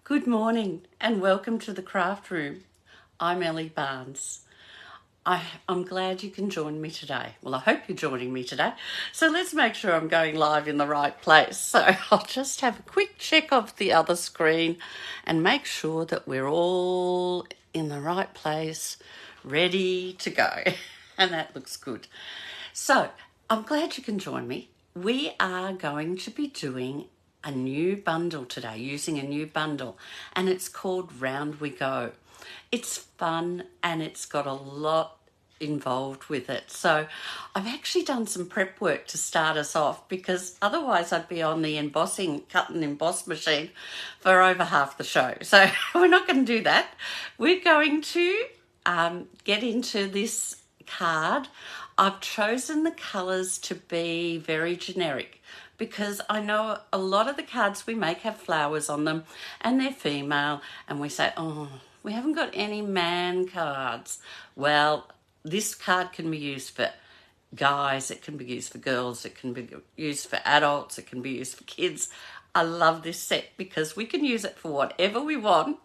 Good morning and welcome to the craft room. I'm Ellie Barnes. I'm glad you can join me today. Well, I hope you're joining me today. So let's make sure I'm going live in the right place. So I'll just have a quick check of the other screen and make sure that we're all in the right place, ready to go. And that looks good. So I'm glad you can join me. We are going to be doing a new bundle today, using a new bundle, and it's called Round We Go. It's fun and it's got a lot involved with it. So I've actually done some prep work to start us off, because otherwise I'd be on the cut and emboss machine for over half the show. So we're not going to do that. We're going to get into this card. I've chosen the colours to be very generic, because I know a lot of the cards we make have flowers on them and they're female, and we say, oh, we haven't got any man cards. Well, this card can be used for guys, it can be used for girls, it can be used for adults, it can be used for kids. I love this set because we can use it for whatever we want,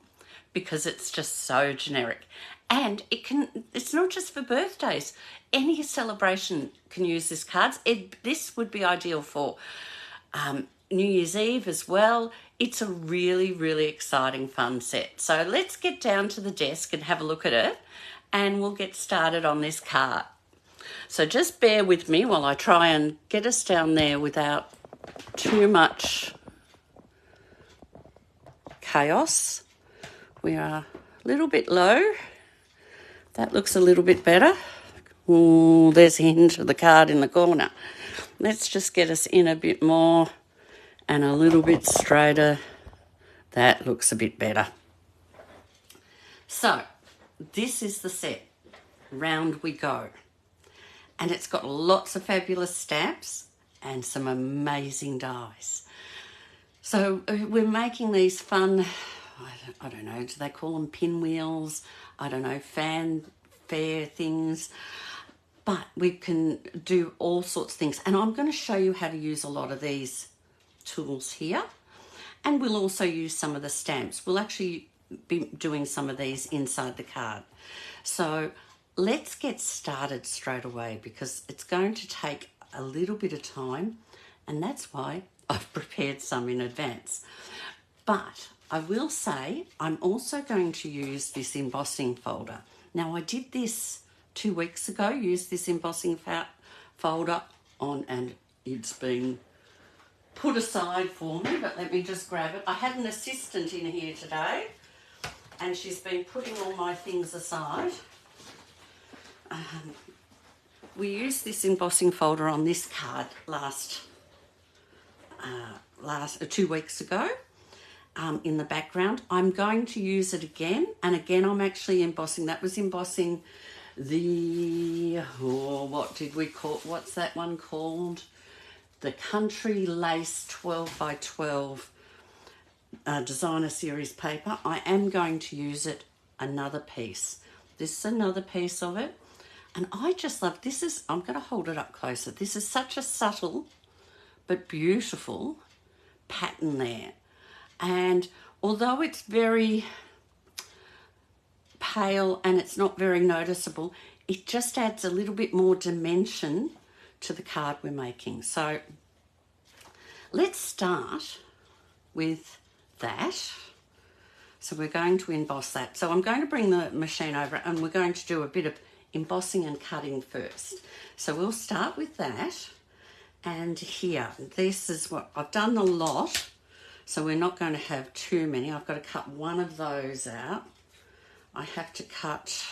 because it's just so generic. And it's not just for birthdays. Any celebration can use this card. This would be ideal for New Year's Eve as well. It's a really, really exciting, fun set. So let's get down to the desk and have a look at it, and we'll get started on this card. So just bear with me while I try and get us down there without too much chaos. We are a little bit low. That looks a little bit better. Oh, there's a hint of the card in the corner. Let's just get us in a bit more and a little bit straighter. That looks a bit better. So this is the set, Round We Go. And it's got lots of fabulous stamps and some amazing dies. So we're making these fun, I don't know, do they call them pinwheels? I don't know, fanfare things. But we can do all sorts of things. And I'm going to show you how to use a lot of these tools here. And we'll also use some of the stamps. We'll actually be doing some of these inside the card. So let's get started straight away, because it's going to take a little bit of time. And that's why I've prepared some in advance. But I will say I'm also going to use this embossing folder. Now, I did this 2 weeks ago, used this embossing folder on, and it's been put aside for me, but let me just grab it. I had an assistant in here today, and she's been putting all my things aside. We used this embossing folder on this card 2 weeks ago. In the background, I'm going to use it again, and again I'm actually embossing. That was embossing the, what's that one called? The Country Lace 12 by 12 designer series paper. I am going to use it another piece. This is another piece of it, and I just love this. I'm going to hold it up closer. This is such a subtle but beautiful pattern there. And although it's very pale and it's not very noticeable, it just adds a little bit more dimension to the card we're making. So let's start with that. So we're going to emboss that. So I'm going to bring the machine over, and we're going to do a bit of embossing and cutting first. So we'll start with that. And here, this is what I've done, a lot. So we're not going to have too many. I've got to cut one of those out. I have to cut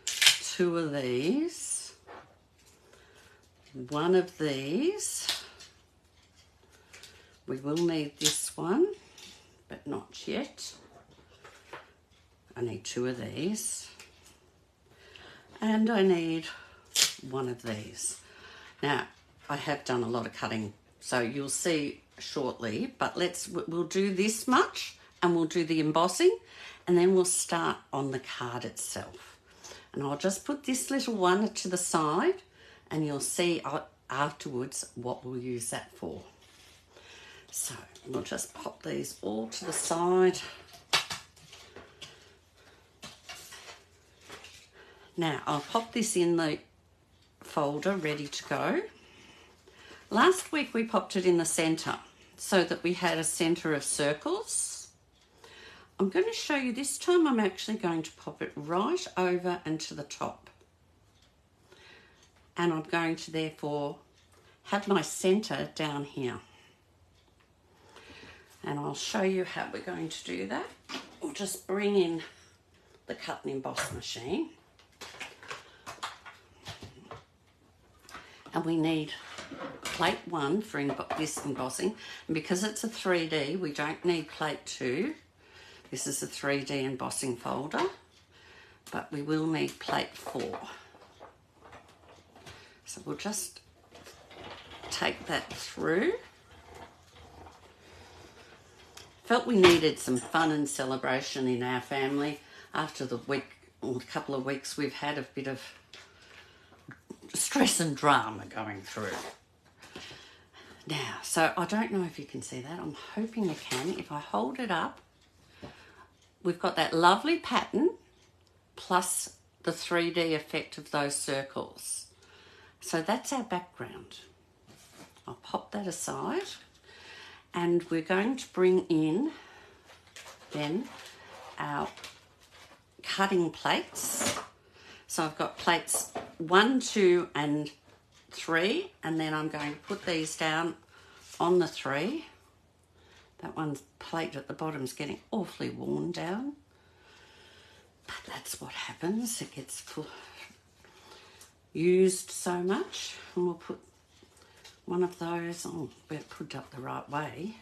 2 of these. One of these. We will need this one, but not yet. I need 2 of these. And I need 1 of these. Now, I have done a lot of cutting, so you'll see shortly, but we'll do this much, and we'll do the embossing, and then we'll start on the card itself. And I'll just put this little one to the side, and you'll see afterwards what we'll use that for. So we'll just pop pop these all to the side. Now, I'll pop this in the folder ready to go. Last week we popped it in the centre so that we had a centre of circles. I'm going to show you this time. I'm actually going to pop it right over and to the top. And I'm going to therefore have my centre down here. And I'll show you how we're going to do that. We'll just bring in the cut and emboss machine. And we need plate 1 for this embossing. And because it's a 3D, we don't need plate 2. This is a 3D embossing folder, but we will need plate 4. So we'll just take that through. Felt we needed some fun and celebration in our family. After the week or a couple of weeks we've had a bit of stress and drama going through. Now, so I don't know if you can see that. I'm hoping you can. If I hold it up, we've got that lovely pattern plus the 3D effect of those circles. So that's our background. I'll pop that aside and we're going to bring in then our cutting plates. So I've got plates 1, 2 and 3, and then I'm going to put these down on the 3. That one's plate at the bottom is getting awfully worn down, but that's what happens. It gets used so much. And we'll put one of those, better put it up the right way.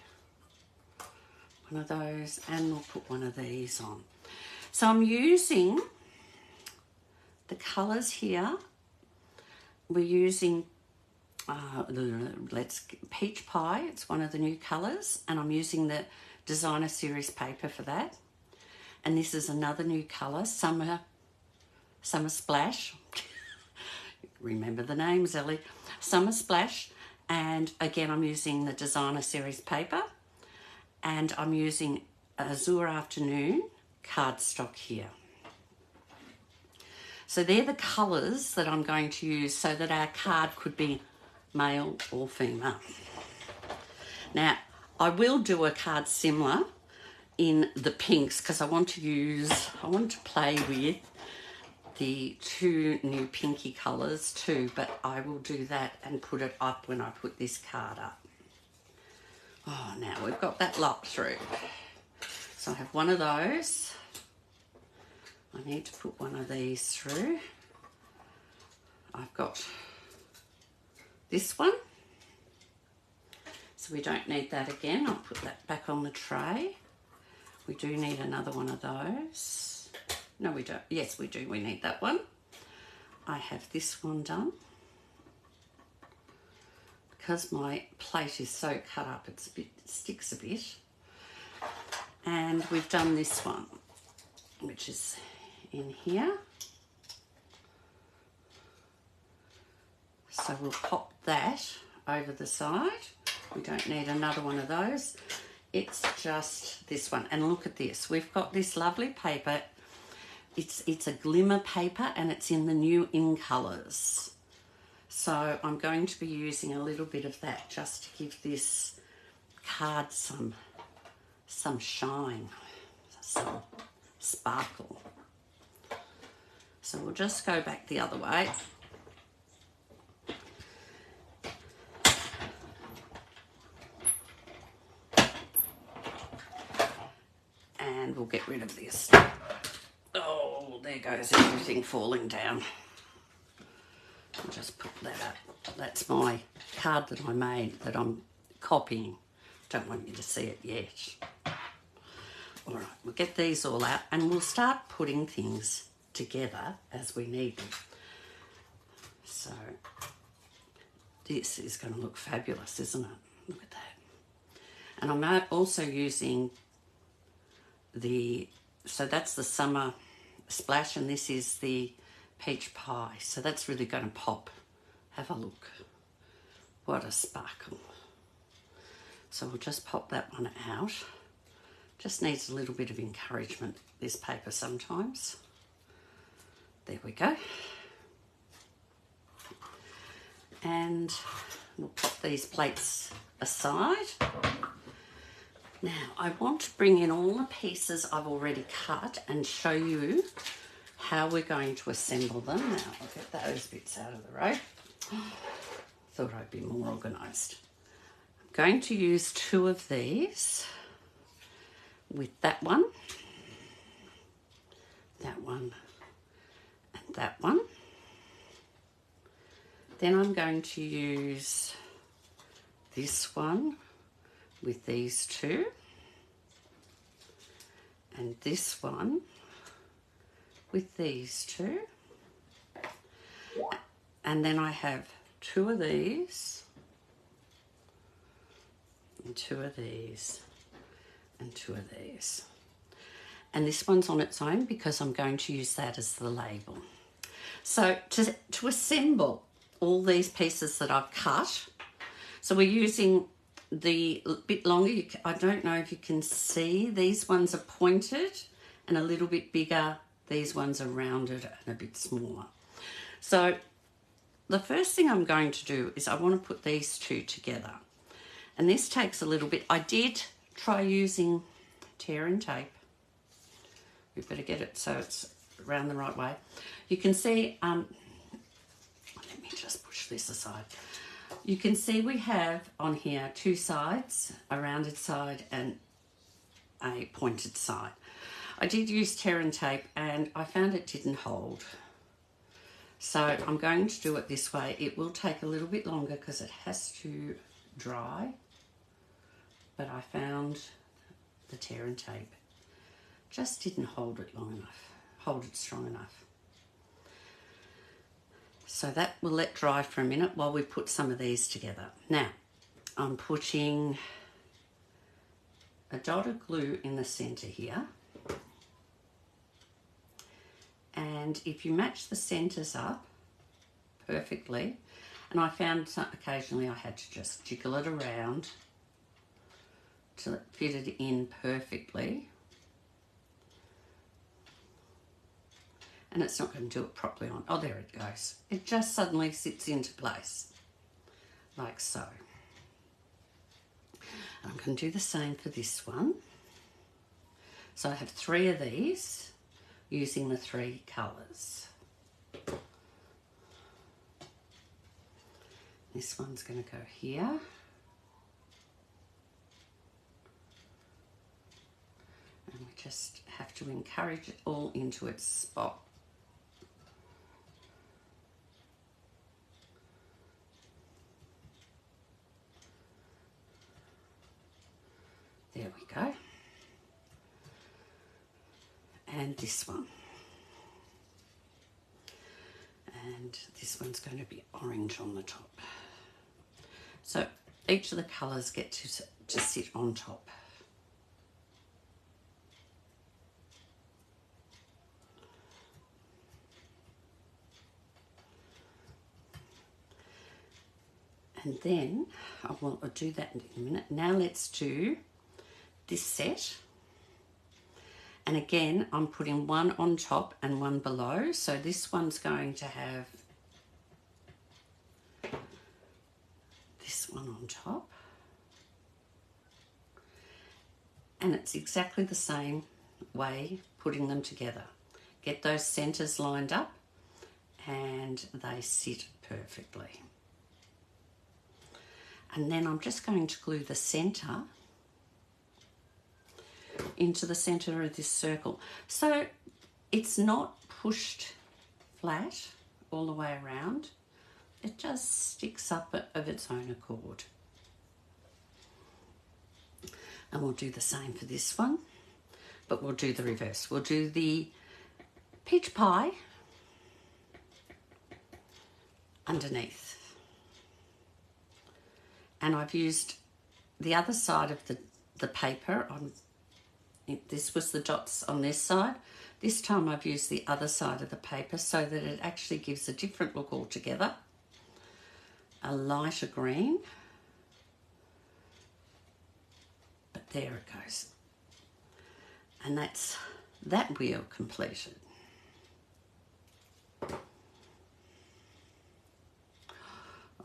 One of those, and we'll put one of these on. So I'm using the colours here. We're using Peach Pie. It's one of the new colours, and I'm using the Designer Series paper for that. And this is another new colour, Summer Splash. Remember the names, Ellie. Summer Splash. And again, I'm using the Designer Series paper, and I'm using Azure Afternoon cardstock here. So they're the colours that I'm going to use so that our card could be male or female. Now, I will do a card similar in the pinks because I want to play with the 2 new pinky colours too, but I will do that and put it up when I put this card up. Oh, now we've got that lock through. So I have one of those. I need to put one of these through. I've got this one. So we don't need that again. I'll put that back on the tray. We do need another one of those. No, we don't. Yes, we do. We need that one. I have this one done. Because my plate is so cut up, it sticks a bit. And we've done this one, which is in here. So we'll pop that over the side. We don't need another one of those. It's just this one. And look at this. We've got this lovely paper. It's a glimmer paper and it's in the new In Colours. So I'm going to be using a little bit of that just to give this card some shine, some sparkle. So we'll just go back the other way. And we'll get rid of this. Oh, there goes everything falling down. I'll just put that up. That's my card that I made that I'm copying. Don't want you to see it yet. All right, we'll get these all out and we'll start putting things together as we need them. So this is going to look fabulous, isn't it? Look at that. And I'm also using so that's the Summer Splash and this is the Peach Pie. So that's really going to pop. Have a look. What a sparkle. So we'll just pop that one out. Just needs a little bit of encouragement, this paper sometimes. There we go. And we'll put these plates aside. Now, I want to bring in all the pieces I've already cut and show you how we're going to assemble them. Now, I'll get those bits out of the road. Thought I'd be more organised. I'm going to use 2 of these with that one, and that one. Then I'm going to use this one with these 2, and this one with these 2, and then I have 2 of these, and 2 of these, and 2 of these. And this one's on its own because I'm going to use that as the label. So to assemble all these pieces that I've cut, so we're using the bit longer. I don't know if you can see, these ones are pointed and a little bit bigger. These ones are rounded and a bit smaller. So the first thing I'm going to do is I want to put these 2 together. And this takes a little bit. I did try using tear and tape. We better get it so it's around the right way. You can see, let me just push this aside. You can see we have on here 2 sides, a rounded side and a pointed side. I did use tear and tape and I found it didn't hold. So I'm going to do it this way. It will take a little bit longer because it has to dry, but I found the tear and tape just didn't hold it long enough, hold it strong enough. So that will let dry for a minute while we put some of these together. Now, I'm putting a dot of glue in the centre here. And if you match the centres up perfectly, and I found occasionally I had to just jiggle it around till it fitted in perfectly. And it's not going to do it properly on. Oh, there it goes. It just suddenly sits into place, like so. And I'm going to do the same for this one. So I have 3 of these using the 3 colours. This one's going to go here. And we just have to encourage it all into its spot. There we go. And this one. And this one's going to be orange on the top. So each of the colours get to sit on top. And then I'll do that in a minute. Now let's do this set. And again, I'm putting one on top and one below. So this one's going to have this one on top. And it's exactly the same way putting them together. Get those centres lined up and they sit perfectly. And then I'm just going to glue the centre into the centre of this circle. So it's not pushed flat all the way around. It just sticks up of its own accord. And we'll do the same for this one, but we'll do the reverse. We'll do the peach pie underneath. And I've used the other side of the paper on. This was the dots on this side. This time I've used the other side of the paper so that it actually gives a different look altogether. A lighter green. But there it goes. And that's that wheel completed.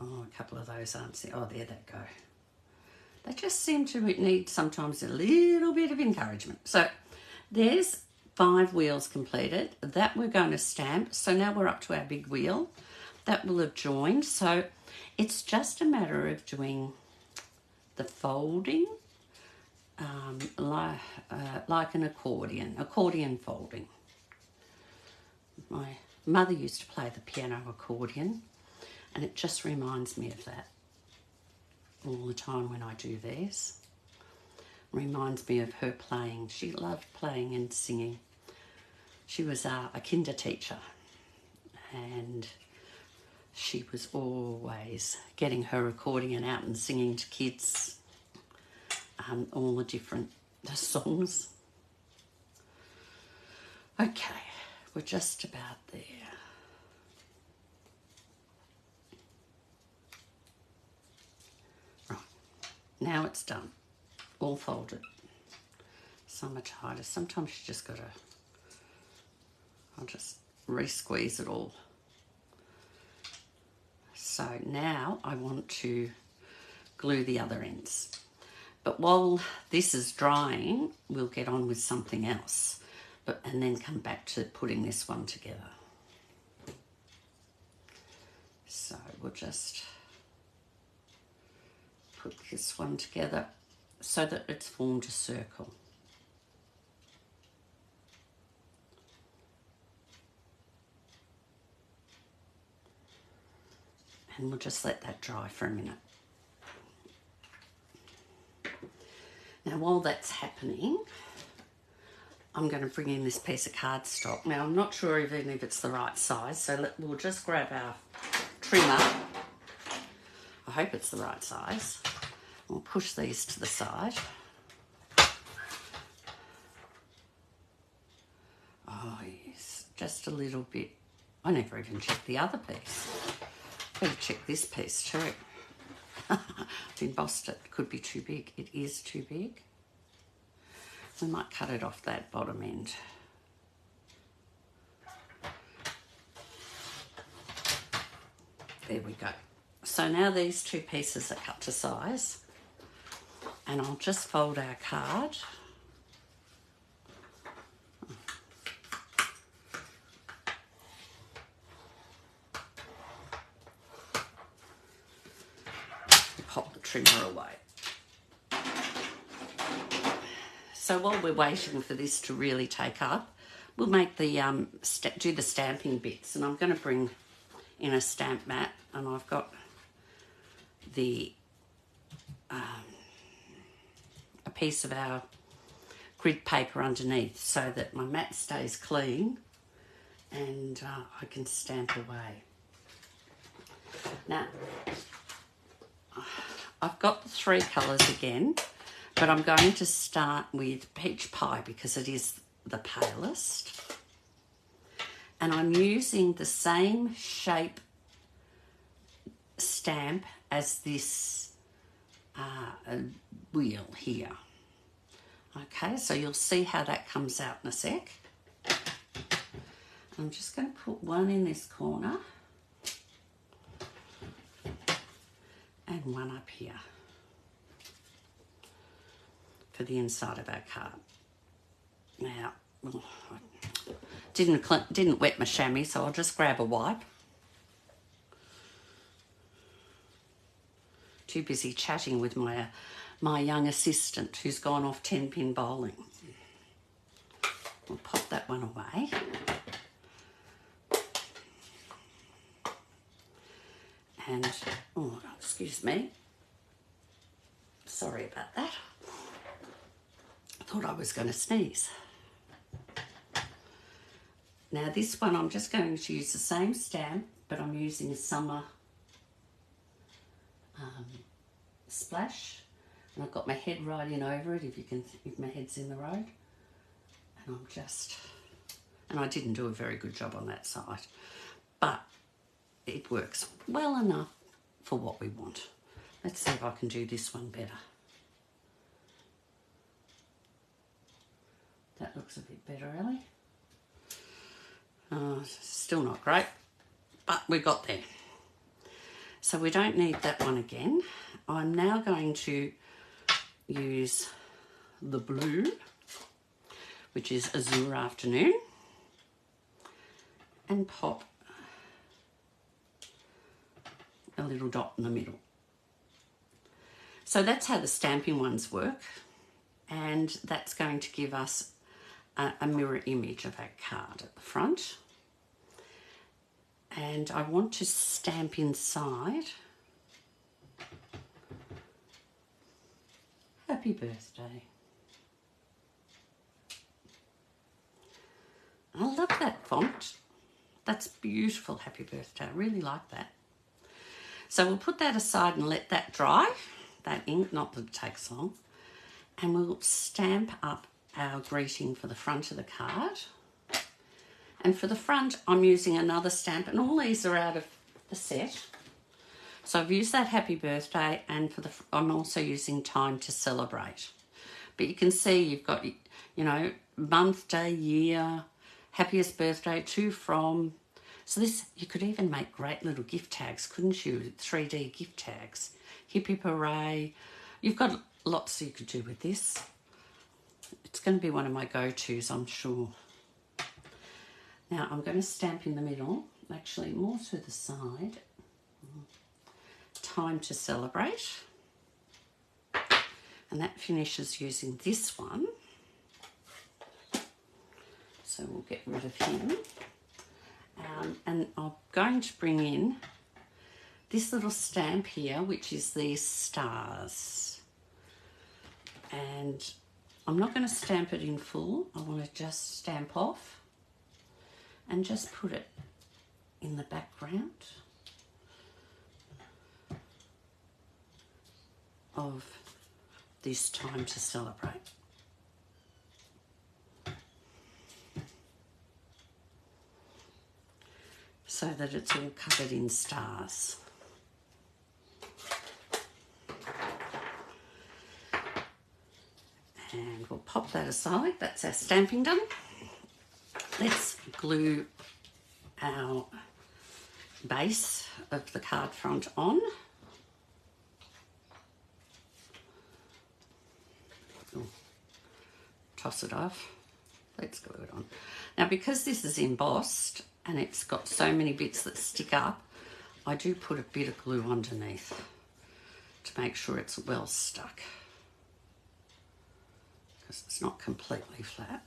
Oh, a couple of those aren't there. Oh, there they go. They just seem to need sometimes a little bit of encouragement. So there's 5 wheels completed. That we're going to stamp. So now we're up to our big wheel. That will have joined. So it's just a matter of doing the folding like an accordion folding. My mother used to play the piano accordion, and it just reminds me of that all the time when I do these. Reminds me of her playing. She loved playing and singing. She was a kinder teacher, and she was always getting her accordion out and singing to kids all the different songs. Okay, we're just about there. Right, now it's done. All folded. Some are tighter. Sometimes you just got to, I'll just re-squeeze it all. So now I want to glue the other ends. But while this is drying, we'll get on with something else. And then come back to putting this one together. So we'll just put this one together so that it's formed a circle. And we'll just let that dry for a minute. Now while that's happening, I'm going to bring in this piece of cardstock. Now I'm not sure even if it's the right size, so we'll just grab our trimmer. I hope it's the right size. We'll push these to the side. Oh yes, just a little bit. I never even checked the other piece. Better check this piece too. I've embossed it. Could be too big. It is too big. We might cut it off that bottom end. There we go. So now these 2 pieces are cut to size, and I'll just fold our card. Pop the trimmer away. So while we're waiting for this to really take up, we'll make the do the stamping bits. And I'm going to bring in a stamp mat, and I've got the a piece of our grid paper underneath so that my mat stays clean and I can stamp away. Now I've got the 3 colours again, but I'm going to start with Peach Pie because it is the palest. And I'm using the same shape stamp as this wheel here. Okay, so you'll see how that comes out in a sec. I'm just going to put one in this corner and one up here for the inside of our card. Now, didn't wet my chamois, so I'll just grab a wipe. Too busy chatting with my young assistant who's gone off 10-pin bowling. We'll pop that one away. And, oh, excuse me. Sorry about that. I thought I was going to sneeze. Now this one I'm just going to use the same stamp, but I'm using a summer splash. And I've got my head right in over it, if my head's in the road. And and I didn't do a very good job on that side, but it works well enough for what we want. Let's see if I can do this one better. That looks a bit better, Ellie. Still not great, but we got there. So we don't need that one again. I'm now going to use the blue, which is Azure Afternoon, and pop a little dot in the middle. So that's how the stamping ones work, and that's going to give us a mirror image of our card at the front. And I want to stamp inside Happy Birthday. I love that font. That's beautiful, Happy Birthday. I really like that. So we'll put that aside and let that dry, that ink, not that it takes long. And we'll stamp up our greeting for the front of the card. And for the front, I'm using another stamp, and all these are out of the set. So I've used that Happy Birthday, and I'm also using Time to Celebrate. But you can see you've got, you know, month, day, year, happiest birthday, to, from. So this, you could even make great little gift tags, couldn't you? 3D gift tags. Hip hip hooray. You've got lots you could do with this. It's going to be one of my go-tos, I'm sure. Now I'm going to stamp in the middle, actually more to the side. Time to Celebrate. And that finishes using this one. So we'll get rid of him. And I'm going to bring in this little stamp here, which is these stars. And I'm not going to stamp it in full. I want to just stamp off and just put it in the background of this Time to Celebrate. So that it's all covered in stars. And we'll pop that aside. That's our stamping done. Let's glue our base of the card front on. Ooh, toss it off. Let's glue it on. Now, because this is embossed and it's got so many bits that stick up, I do put a bit of glue underneath to make sure it's well stuck, because it's not completely flat.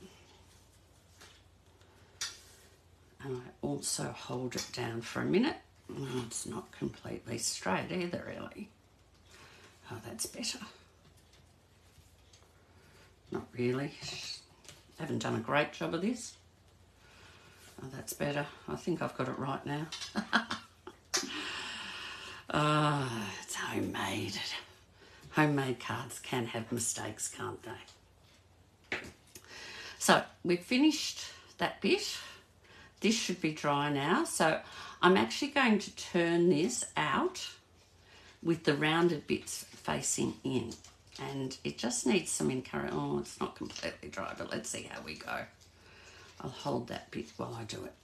And I also hold it down for a minute. Oh, it's not completely straight either, really. Oh, that's better. Not really. I haven't done a great job of this. Oh, that's better. I think I've got it right now. Oh, it's homemade. Homemade cards can have mistakes, can't they? So we've finished that bit. This should be dry now. So I'm actually going to turn this out with the rounded bits facing in. And it just needs some encouragement. Oh, it's not completely dry, but let's see how we go. I'll hold that bit while I do it.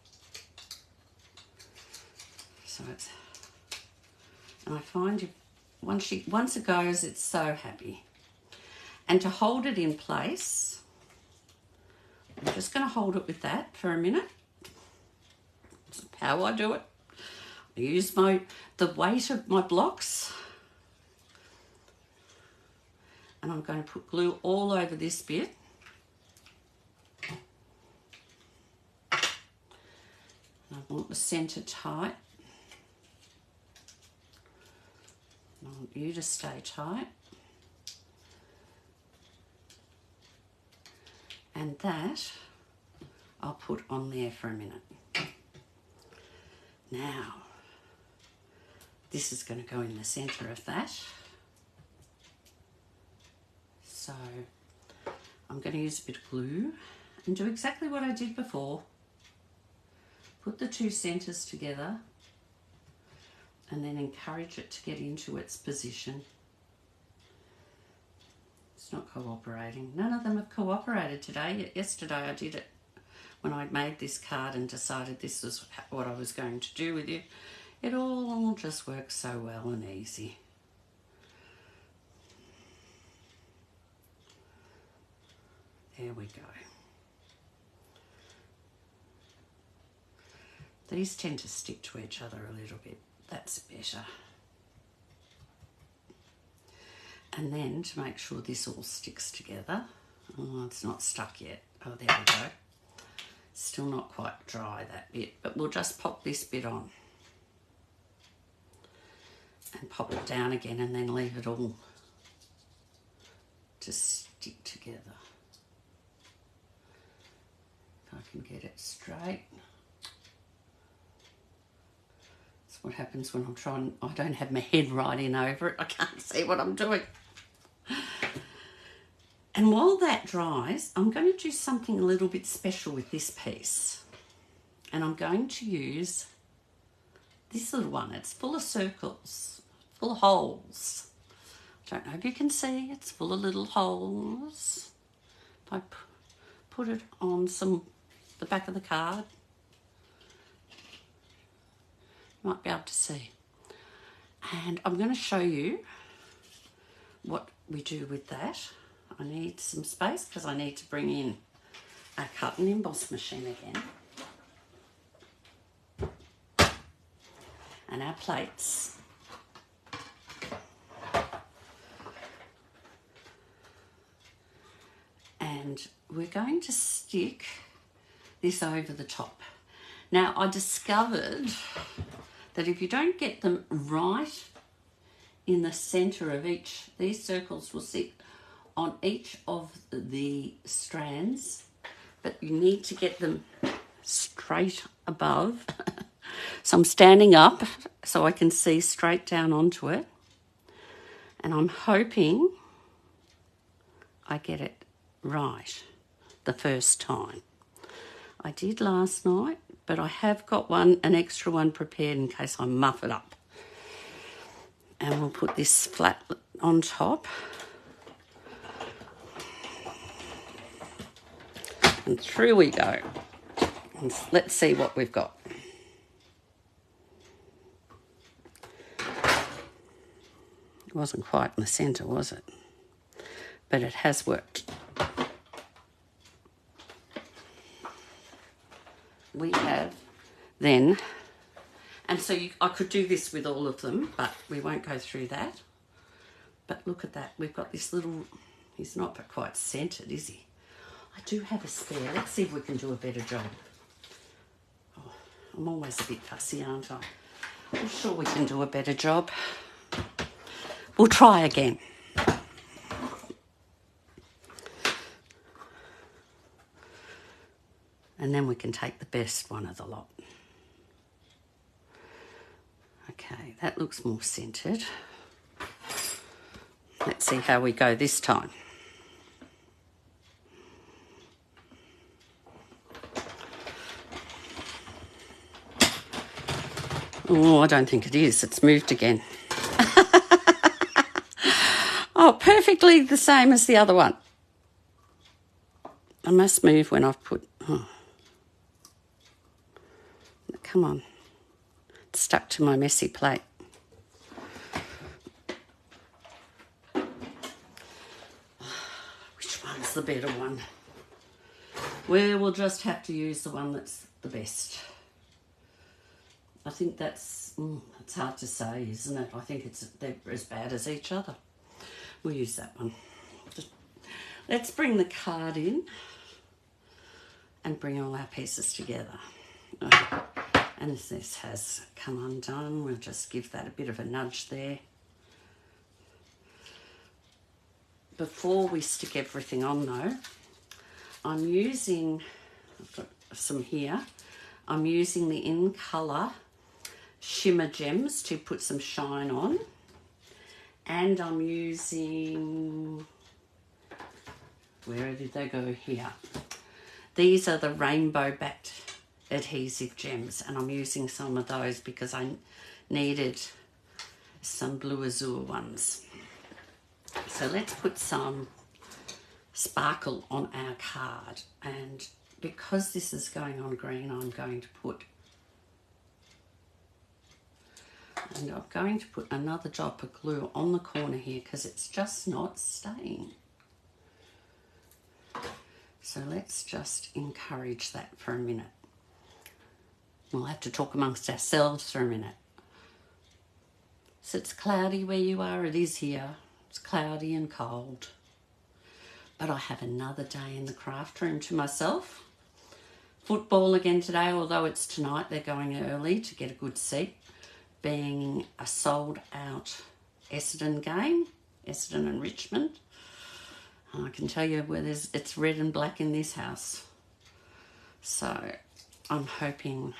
So it's, and I find once it goes, it's so happy. And to hold it in place, I'm just going to hold it with that for a minute. That's how I do it. I use the weight of my blocks. And I'm going to put glue all over this bit. I want the centre tight. I want you to stay tight. And that I'll put on there for a minute. Now, this is going to go in the centre of that. So I'm going to use a bit of glue and do exactly what I did before. Put the two centres together and then encourage it to get into its position. It's not cooperating. None of them have cooperated today. Yesterday I did it when I'd made this card and decided this was what I was going to do with you. It all just works so well and easy. There we go. These tend to stick to each other a little bit. That's better. And then to make sure this all sticks together. Oh, it's not stuck yet. Oh, there we go. Still not quite dry, that bit, but we'll just pop this bit on and pop it down again and then leave it all to stick together. If I can get it straight. That's what happens when I'm trying, I don't have my head right in over it. I can't see what I'm doing. And while that dries, I'm going to do something a little bit special with this piece. And I'm going to use this little one. It's full of circles, full of holes. I don't know if you can see, it's full of little holes. If I put it on the back of the card, you might be able to see. And I'm going to show you what we do with that. I need some space because I need to bring in our cut and emboss machine again. And our plates. And we're going to stick this over the top. Now, I discovered that if you don't get them right in the centre of each, these circles will sit on each of the strands, but you need to get them straight above. So I'm standing up so I can see straight down onto it, and I'm hoping I get it right the first time. I did last night, but I have got an extra one prepared in case I muff it up. And we'll put this flat on top. And through we go. And let's see what we've got. It wasn't quite in the centre, was it? But it has worked. We have then, and so I could do this with all of them, but we won't go through that. But look at that. We've got this little, he's not quite centred, is he? I do have a spare. Let's see if we can do a better job. Oh, I'm always a bit fussy, aren't I? I'm sure we can do a better job. We'll try again. And then we can take the best one of the lot. Okay, that looks more centred. Let's see how we go this time. Oh, I don't think it is. It's moved again. Oh, perfectly the same as the other one. I must move when I've put... Oh. Come on. It's stuck to my messy plate. Which one's the better one? Well, we'll just have to use the one that's the best. I think it's hard to say, isn't it? I think they're as bad as each other. We'll use that one. Let's bring the card in and bring all our pieces together. And as this has come undone, we'll just give that a bit of a nudge there. Before we stick everything on though, I'm using, I've got some here, I'm using the In Colour shimmer gems to put some shine on, and I'm using, where did they go? Here. These are the rainbow backed adhesive gems, and I'm using some of those because I needed some blue azure ones. So let's put some sparkle on our card. And because this is going on green, I'm going to put another drop of glue on the corner here because it's just not staying. So let's just encourage that for a minute. We'll have to talk amongst ourselves for a minute. So it's cloudy where you are, it is here. It's cloudy and cold. But I have another day in the craft room to myself. Football again today, although it's tonight, they're going early to get a good seat. Being a sold out Essendon game, Essendon and Richmond. I can tell you where it's red and black in this house. So I'm hoping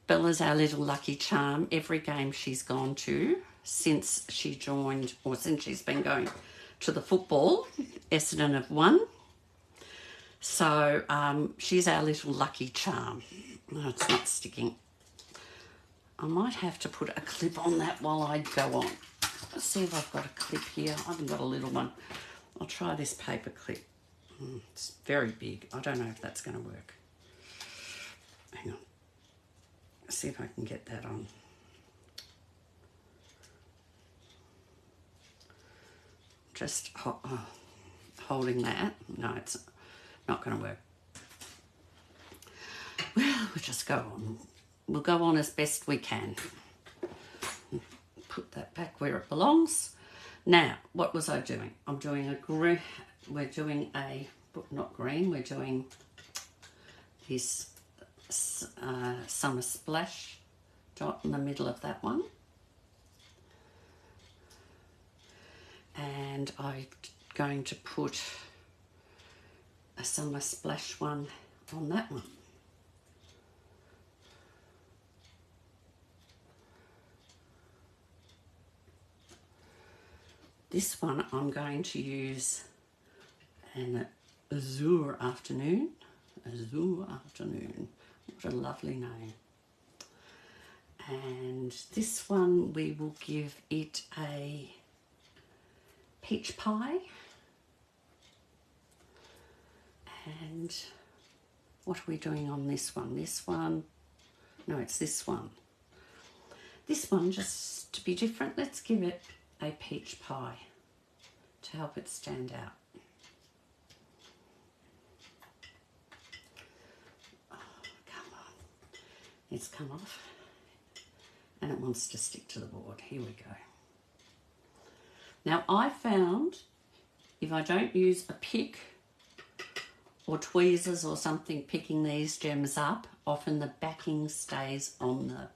Bella's our little lucky charm. Every game she's gone to since she joined, or since she's been going to the football, Essendon have won. So she's our little lucky charm. No, it's not sticking. I might have to put a clip on that while I go on. Let's see if I've got a clip here. I haven't got a little one. I'll try this paper clip. It's very big. I don't know if that's going to work. Hang on. Let's see if I can get that on. Just holding that. No, it's not going to work. Well, we'll just go on. We'll go on as best we can. Put that back where it belongs. Now, what was I doing? I'm doing a green. We're doing a, not green, we're doing this summer splash dot in the middle of that one. And I'm going to put a summer splash one on that one. This one I'm going to use an azure afternoon. Azure afternoon. What a lovely name. And this one we will give it a peach pie. And what are we doing on this one? This one, no, it's this one. This one, just to be different, let's give it a peach pie to help it stand out. Oh, come on. It's come off and it wants to stick to the board. Here we go. Now I found if I don't use a pick or tweezers or something picking these gems up, often the backing stays on the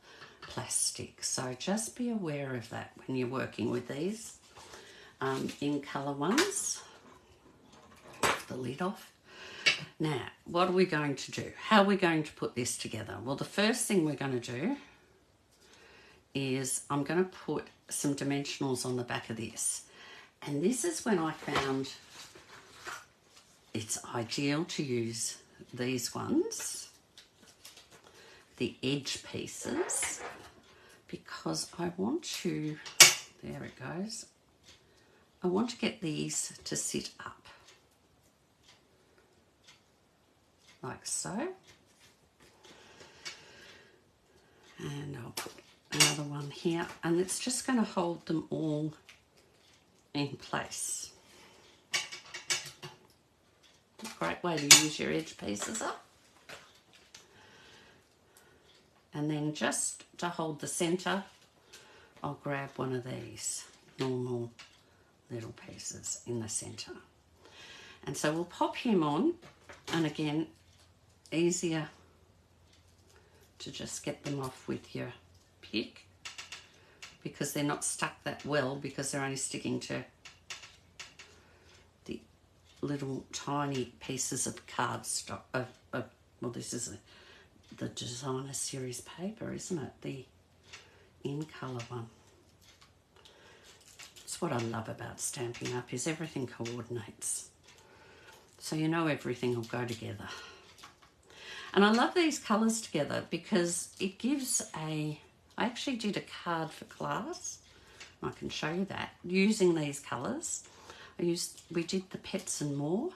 plastic. So just be aware of that when you're working with these in colour ones. Put the lid off. Now, what are we going to do? How are we going to put this together? Well, the first thing we're going to do is I'm going to put some dimensionals on the back of this. And this is when I found it's ideal to use these ones, the edge pieces, because I want to, there it goes, I want to get these to sit up, like so. And I'll put another one here, and it's just going to hold them all in place. Great way to use your edge pieces up. And then just to hold the centre, I'll grab one of these normal little pieces in the centre. And so we'll pop him on, and again, easier to just get them off with your pick because they're not stuck that well because they're only sticking to the little tiny pieces of cardstock. Well, this is the designer series paper, isn't it? The in colour one. It's what I love about Stampin' Up! Is everything coordinates. So you know everything will go together. And I love these colours together because it gives I actually did a card for class. I can show you that. Using these colours, we did the Pets and More.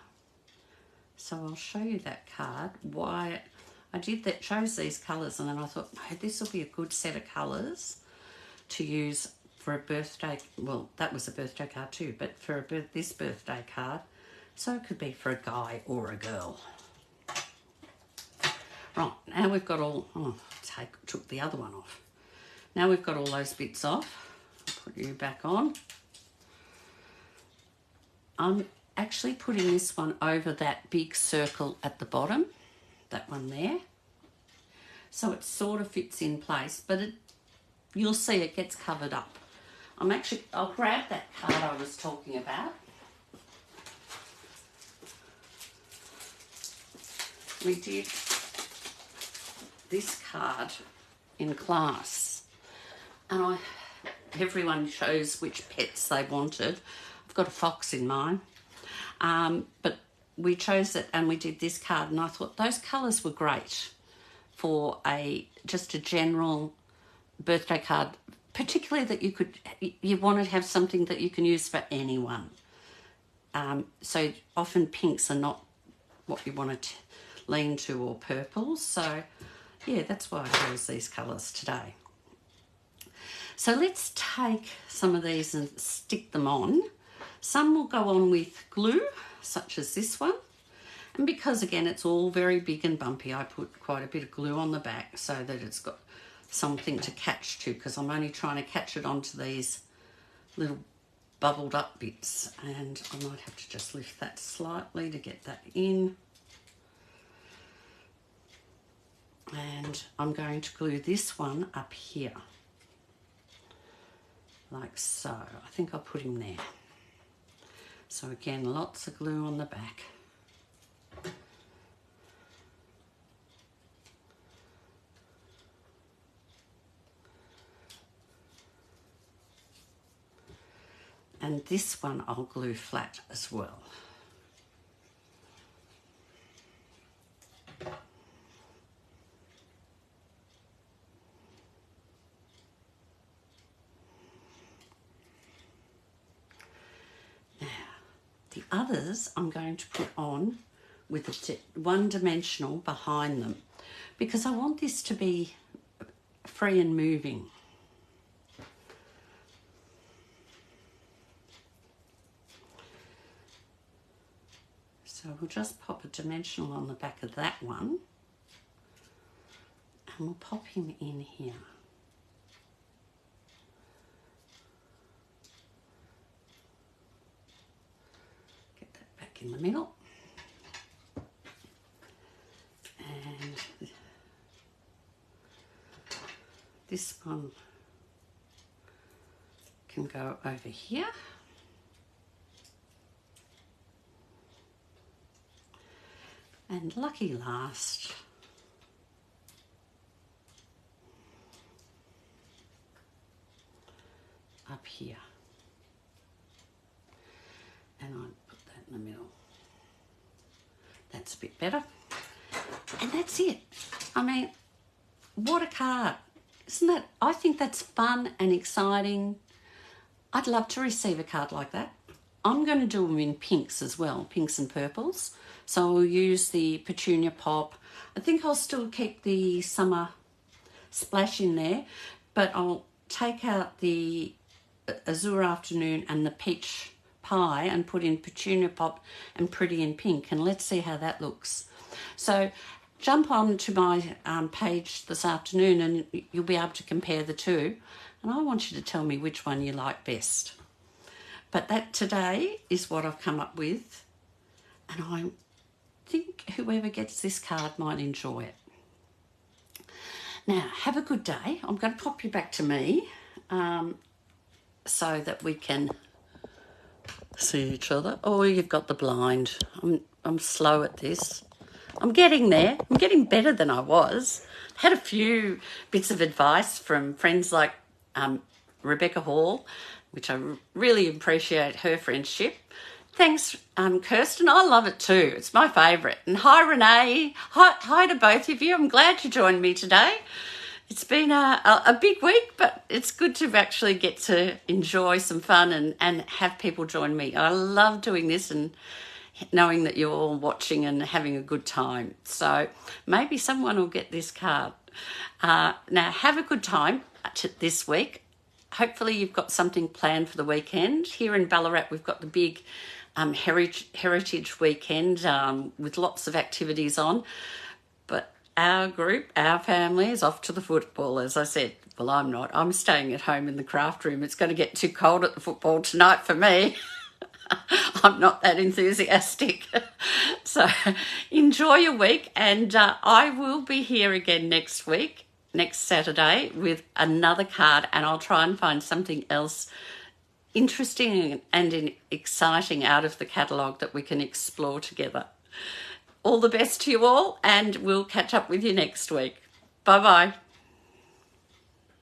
So I'll show you that card, why I did that, chose these colours, and then I thought, no, this will be a good set of colours to use for a birthday. Well, that was a birthday card too, but for this birthday card, so it could be for a guy or a girl. Right, now we've got all, took the other one off. Now we've got all those bits off. I'll put you back on. I'm actually putting this one over that big circle at the bottom, that one there. So it sort of fits in place, but you'll see it gets covered up. I'll grab that card I was talking about. We did this card in class, and everyone chose which pets they wanted. I've got a fox in mine, but we chose it and we did this card, and I thought those colours were great for just a general birthday card, particularly that you want to have something that you can use for anyone. So often pinks are not what you want to lean to, or purples. So yeah, that's why I chose these colours today. So let's take some of these and stick them on. Some will go on with glue, such as this one. And because, again, it's all very big and bumpy, I put quite a bit of glue on the back so that it's got something to catch to, because I'm only trying to catch it onto these little bubbled up bits. And I might have to just lift that slightly to get that in. And I'm going to glue this one up here, like so. I think I'll put him there. So again, lots of glue on the back. And this one I'll glue flat as well. The others I'm going to put on with a one-dimensional behind them, because I want this to be free and moving. So we'll just pop a dimensional on the back of that one, and we'll pop him in here. In the middle, and this one can go over here, and lucky last, up here, and I in the middle. That's a bit better. And that's it. I mean, what a card. Isn't that? I think that's fun and exciting. I'd love to receive a card like that. I'm going to do them in pinks as well, pinks and purples. So I'll use the Petunia Pop. I think I'll still keep the Summer Splash in there, but I'll take out the Azure Afternoon and the Peach Pie and put in Petunia Pop and Pretty in Pink, and let's see how that looks. So jump on to my page this afternoon and you'll be able to compare the two, and I want you to tell me which one you like best. But that today is what I've come up with, and I think whoever gets this card might enjoy it. Now, have a good day. I'm going to pop you back to me so that we can see each other. Oh, you've got the blind. I'm slow at this. I'm getting there. I'm getting better than I was. Had a few bits of advice from friends like Rebecca Hall, which I really appreciate her friendship. Thanks, Kirsten. I love it too. It's my favourite. And hi, Renee. Hi to both of you. I'm glad you joined me today. It's been a big week, but it's good to actually get to enjoy some fun and have people join me. I love doing this and knowing that you're all watching and having a good time. So maybe someone will get this card. Now, have a good time this week. Hopefully you've got something planned for the weekend. Here in Ballarat, we've got the big Heritage Weekend with lots of activities on. But our group, our family is off to the football, as I said. Well, I'm not. I'm staying at home in the craft room. It's going to get too cold at the football tonight for me. I'm not that enthusiastic. So enjoy your week, and I will be here again next week, next Saturday, with another card, and I'll try and find something else interesting and exciting out of the catalogue that we can explore together. All the best to you all, and we'll catch up with you next week. Bye-bye.